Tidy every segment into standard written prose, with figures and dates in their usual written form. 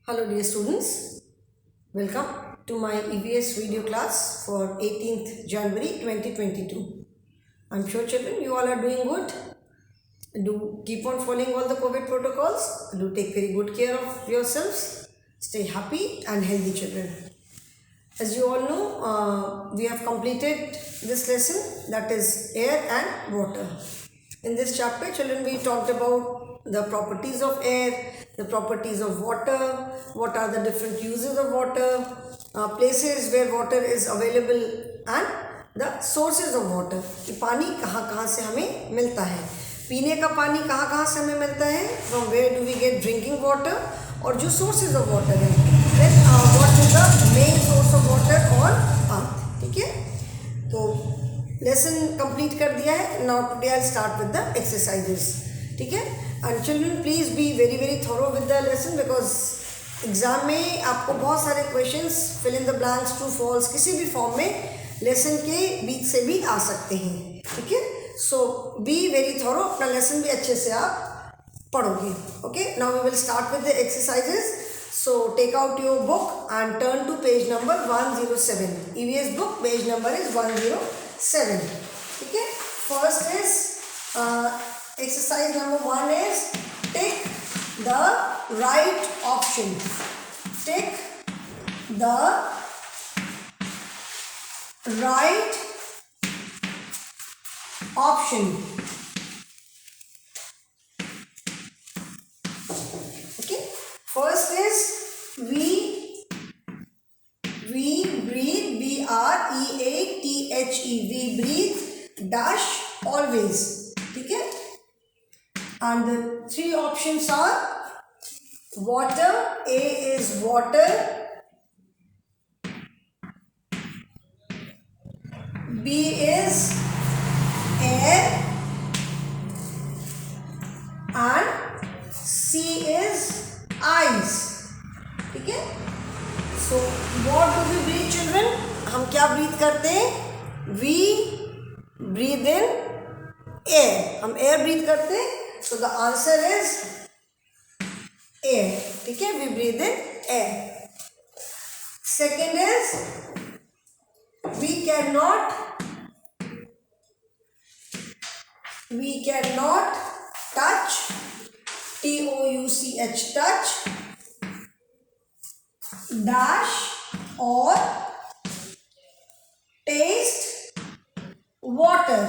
Hello dear students, welcome to my EVS video class for 18th January 2022. I'm sure children you all are doing good. Do keep on following all the COVID protocols. Do take very good care of yourselves. Stay happy and healthy children. As you all know, we have completed this lesson, that is air and water. In this chapter children we talked about the properties of air, the properties of water, what are the different uses of water, places where water is available and the sources of water, कि पानी कहाँ कहाँ से हमें मिलता है, पीने का पानी कहाँ कहाँ से हमें मिलता है, from where do we get drinking water, और जो sources of water है, then what is the main source of water on earth. ठीक है, तो लेसन कंप्लीट कर दिया है. Now today I start with the exercises. ठीक है, and children please be very very thorough with the lesson, because exam में आपको बहुत सारे questions fill in the blanks, true false किसी भी फॉर्म में लेसन के बीच से भी आ सकते हैं. ठीक है, सो बी वेरी थोरो, अपना लेसन भी अच्छे से आप पढ़ोगे. Okay, now we will start with the exercises. So take out your book and turn to page number 107. EVS book page number is 107. Okay. First is exercise number 1 is take the right option. Take the right option. First is we breathe, B-R-E-A-T-H-E, we breathe dash always. ठीक है, and the three options are water, A is water, B is air, and C is eyes. ठीक है, so what do we breathe children, हम क्या breathe करते हैं, we breathe in air, हम air breathe करते हैं. So the answer is air. ठीक है, we breathe in air. Second is we can not touch, T-O-U-C-H, touch, dash or taste water.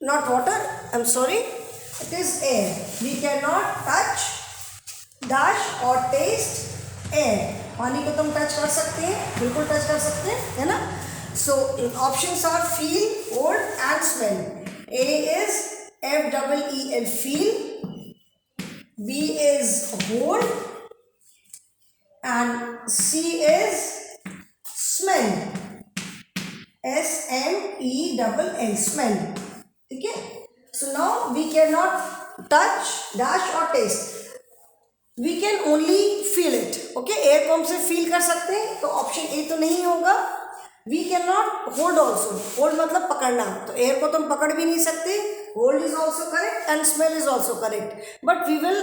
Not water, I'm sorry, it is air. We cannot touch, dash or taste air. पानी को तुम touch कर सकते हैं, बिल्कुल touch कर सकते हैं, है ना. So options are feel, hold and smell. A is F-E-E-L, feel. B is hold, and C is smell, S-M-E-L-L, smell. ठीक है, so now we cannot touch, dash or taste. We can only feel it. Okay, air को हमसे feel कर सकते हैं, तो option A तो नहीं होगा. We cannot hold also. Hold मतलब पकड़ना, तो एयर को तुम पकड़ भी नहीं सकते. Hold is also correct and smell is also correct. But we will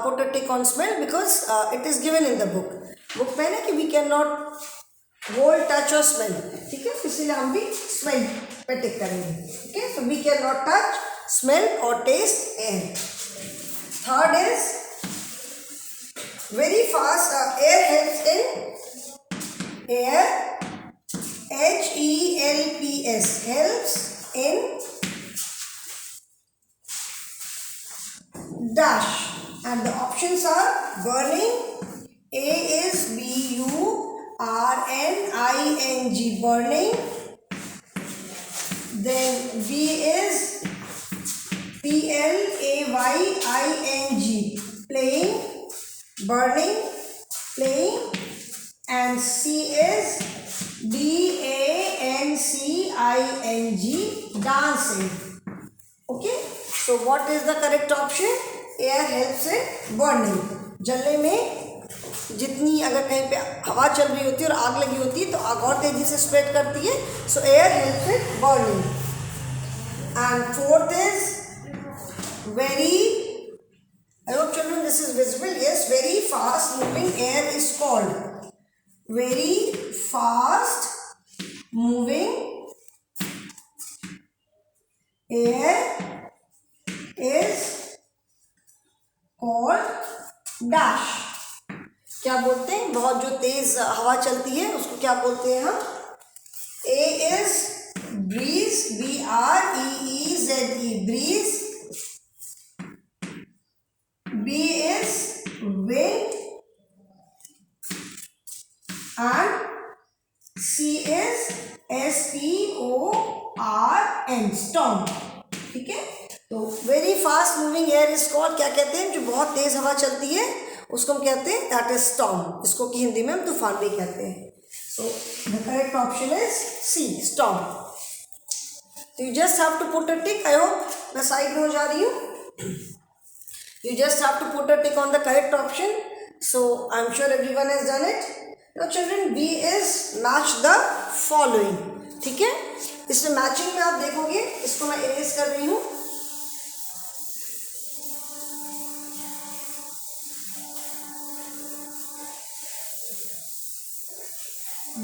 put a tick on smell because it is given in the book. Book में है ना कि we cannot hold, touch or smell. ठीक है, इसीलिए हम भी smell पे टिक करेंगे. ठीक है, so we cannot touch, smell or taste air. Third is very fast. Air helps in air. H-E-L-P-S, helps in dash, and the options are burning, A is B-U-R-N-I-G, burning, then B is P-L-A-Y-I-N-G, playing, burning, playing, and C is D-A-N-C-I-N-G, dancing. Okay, so what is the correct option? Air helps in burning. जलने में जितनी अगर कहीं पे हवा चल रही होती है और आग लगी होती है तो आग और तेजी से स्प्रेड करती है. So air helps in burning. And fourth is very called? Very fast moving air is called dash. क्या बोलते हैं? बहुत जो तेज हवा चलती है उसको क्या बोलते हैं हम? A is breeze, breeze, breeze. B is wind and C is storm, storm. ठीक है, तो very fast moving air is called, क्या कहते हैं? जो बहुत तेज हवा चलती है उसको हम कहते हैं दैट इज स्टॉर्म. इसको कि हिंदी में हम तूफान भी कहते हैं. So the correct option is C, storm. तो you just have to put a tick. I hope मैं साइड में हो जा रही हूँ. You just have to put a tick on the correct option. So I'm sure everyone has done it. Now children, B is match the following. ठीक है, इसमें matching में आप देखोगे, इसको मैं इरेज कर रही हूँ.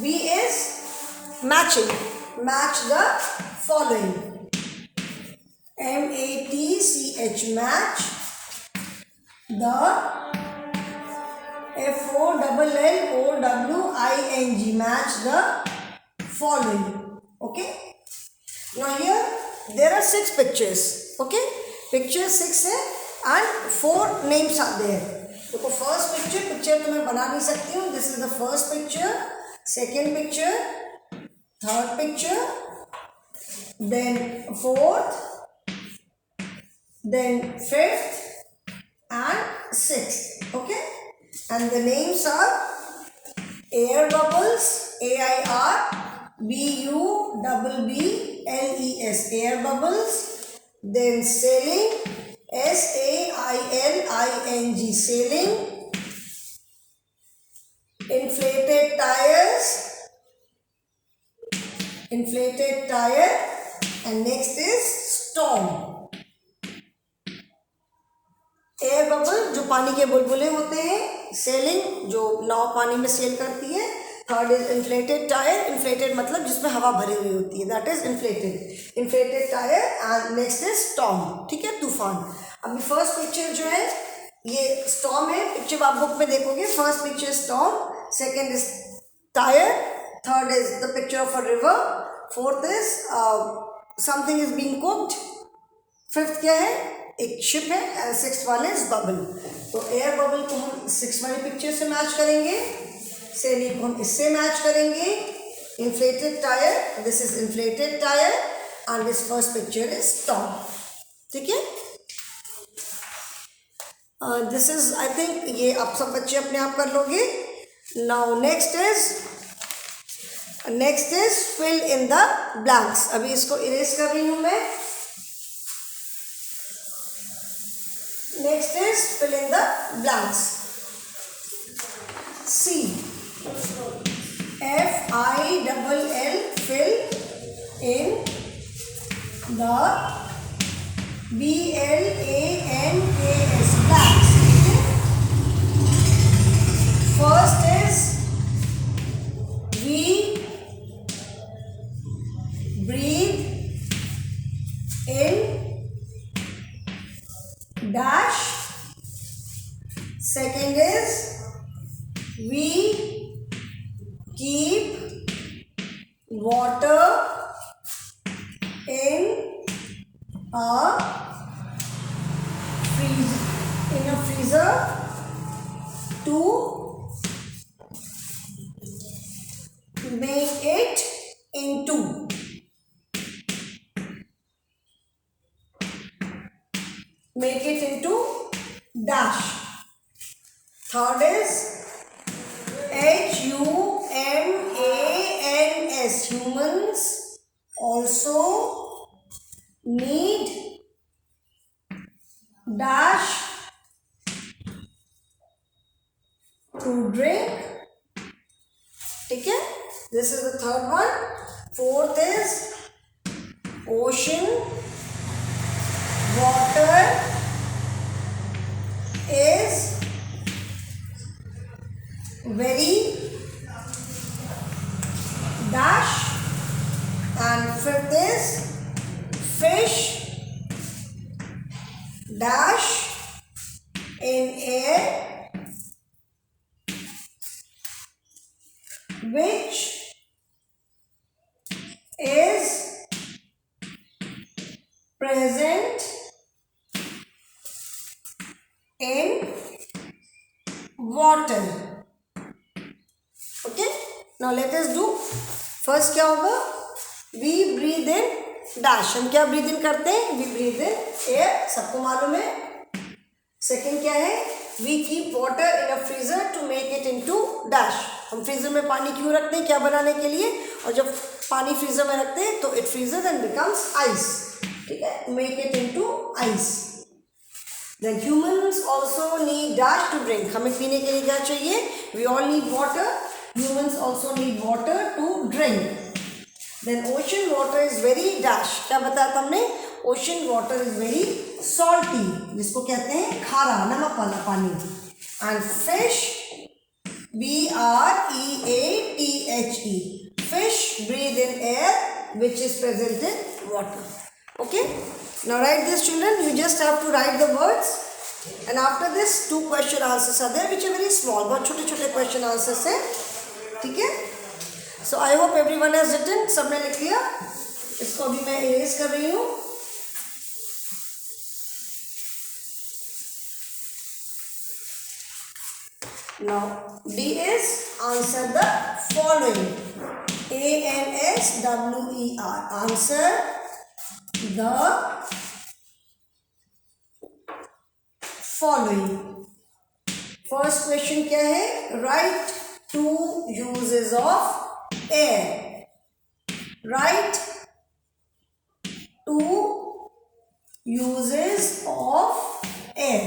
B is matching. Match the following. M-A-T-C-H, match the F-O-L-L-O-W-I-N-G, match the following. Okay, now here there are 6 pictures. Okay, picture 6 है and 4 names are there. देखो first picture तो मैं बना नहीं सकती हूँ. This is the first picture, second picture, third picture, then fourth, then fifth and sixth. Okay, and the names are air bubbles, AIRBUBBLES, air bubbles. Then sailing, SAILING, sailing. Inflated tires, inflated tire. And next is storm. Air bubble जो पानी के बुलबुले होते हैं, selling जो नाव पानी में cell करती है. Third is inflated tyre, inflated मतलब जिसमें हवा भरी हुई होती है, that is inflated tyre. And next is storm. ठीक है, तूफान. अभी फर्स्ट पिक्चर जो है ये स्टॉर्म है. पिक्चर आप बुक में देखोगे, first picture storm, second is tyre, third is the picture of a river, fourth is something is being cooked, fifth क्या है? एक शिप है, and six one is bubble. तो एयर बबल को हम 6 वाली पिक्चर से मैच करेंगे, सेलिंग को हम इससे मैच करेंगे. Inflated tyre, this is inflated tyre and this first picture is storm. ठीक है, दिस इज आई थिंक ये आप सब बच्चे अपने आप कर लोगे. Now next is fill in the blanks. अभी इसको इरेज कर रही हूँ मैं. Next is fill in the blanks. C, F-I-L-L, fill in the B-L-A-N-K-S, blanks. First is we breathe in dash. Second is we keep water in a freezer to make it into. Make it into dash. Third is HUMANS. Humans also need dash to drink. ठीक है, this is the third one. Fourth is ocean water is very dash, and fifth is fish dash in air which is present in water. Okay, now let us do first. क्या होगा? We breathe in dash. हम क्या breathe in करते हैं? We breathe in air, सबको मालूम है. Second क्या है? We keep water in a freezer to make it into dash. हम फ्रीजर में पानी क्यों रखते हैं? क्या बनाने के लिए. और जब पानी फ्रीजर में रखते हैं तो it freezes and becomes ice. ठीक है, make it into ice. Then humans also need dash to drink. हमें पीने के लिए क्या चाहिए? We all need water. Humans also need water to drink. Then ocean water is very dash. क्या बताया तुमने? Ocean water is very salty, जिसको कहते हैं खारा, नमक वाला पानी. And fish, B-R-E-A-T-H-E. Fish breathe in air which is present in water. Okay? Now write this, children. You just have to write the words, and after this 2 question answers are there which are very small. बहुत छोटे छोटे question answers हैं. ठीक है? So I hope everyone has written. सबने लिख लिया? इसको अभी मैं erase कर रही हूँ. Now D is answer the following. A-N-S-W-E-R. Answer the following. First question क्या है? Write 2 uses of air. Write 2 uses of air.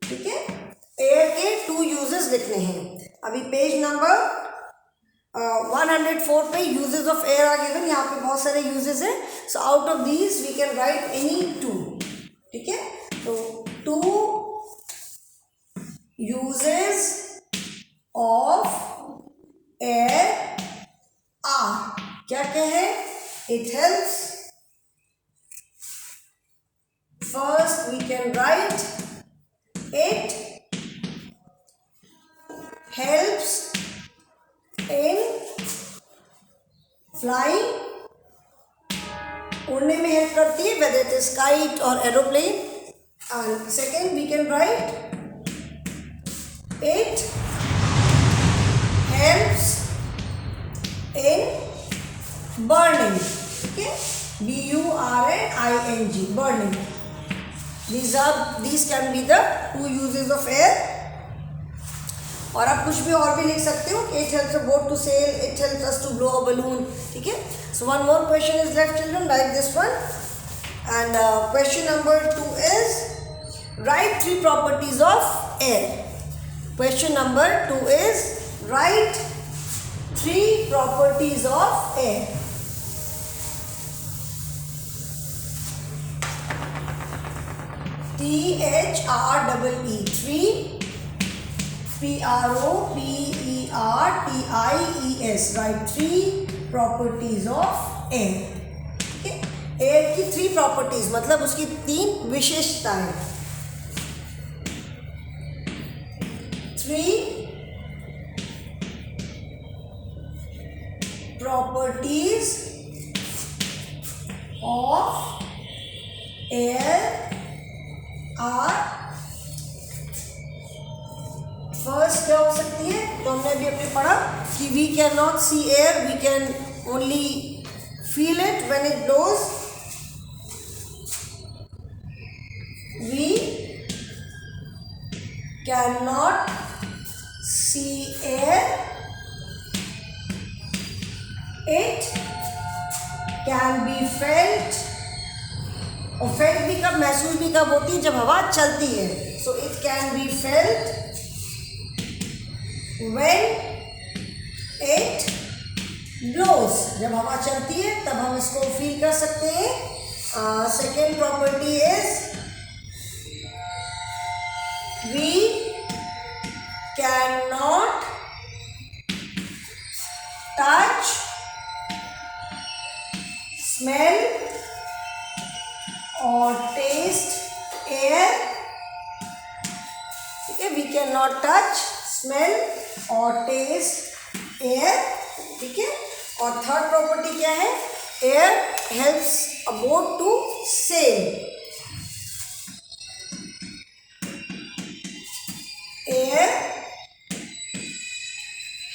ठीक है, एयर के 2 uses लिखने हैं. अभी पेज नंबर 104 पे uses of air आ गिवन. यहाँ पे बहुत सारे uses हैं. So out of these we can write any 2. ठीक है, तो 2 uses of air are क्या है? It helps. First we can write it helps in flying. उड़ने में हेल्प करती है, whether it is kite or aeroplane. And second we can write it helps in burning. Okay, B-U-R-N-I-N-G, burning. These can be the 2 uses of air. और आप कुछ भी और भी लिख सकते हो. It helps a boat to sail. It helps us to blow a balloon. ठीक है. So one more question is left, children. Write this one. And question number 2 is write 3 properties of air. Question number 2 is write 3 properties of air. T-H-R-E-E 3, P-R-O-P-E-R-T-I-E-S. Write 3 properties of air. Okay? Air की 3 properties मतलब उसकी 3 विशेषताएं. 3 properties of air are. First क्या हो सकती है? तो हमने अभी अपने पढ़ा कि we can not see air, we can only feel it when it blows. We can not see air, it can be felt. और फेल्ट भी कब, महसूस भी कब होती है? जब हवा चलती है. So it can be felt when it blows. जब हवा चलती है तब हम इसको फील कर सकते हैं. Second property is we cannot smell or taste air. Okay, we cannot touch, smell or taste air. ठीक है, और थर्ड प्रॉपर्टी क्या है? Air helps a boat to sail. Air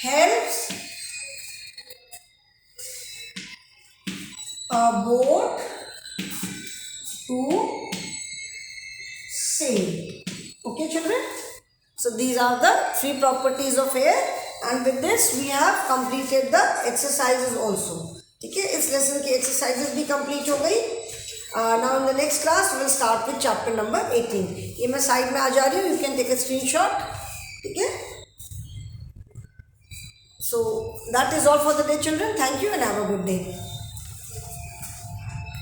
helps a boat to sail. Okay, children? So these are the three properties of air, and with this we have completed the exercises also. ठीक है, इस lesson की exercises भी complete हो गई. Now in the next class we will start with chapter number 18. ये मैं side में आ जा रही हूँ, you can take a screenshot. ठीक है. So that is all for the day, children. Thank you and have a good day.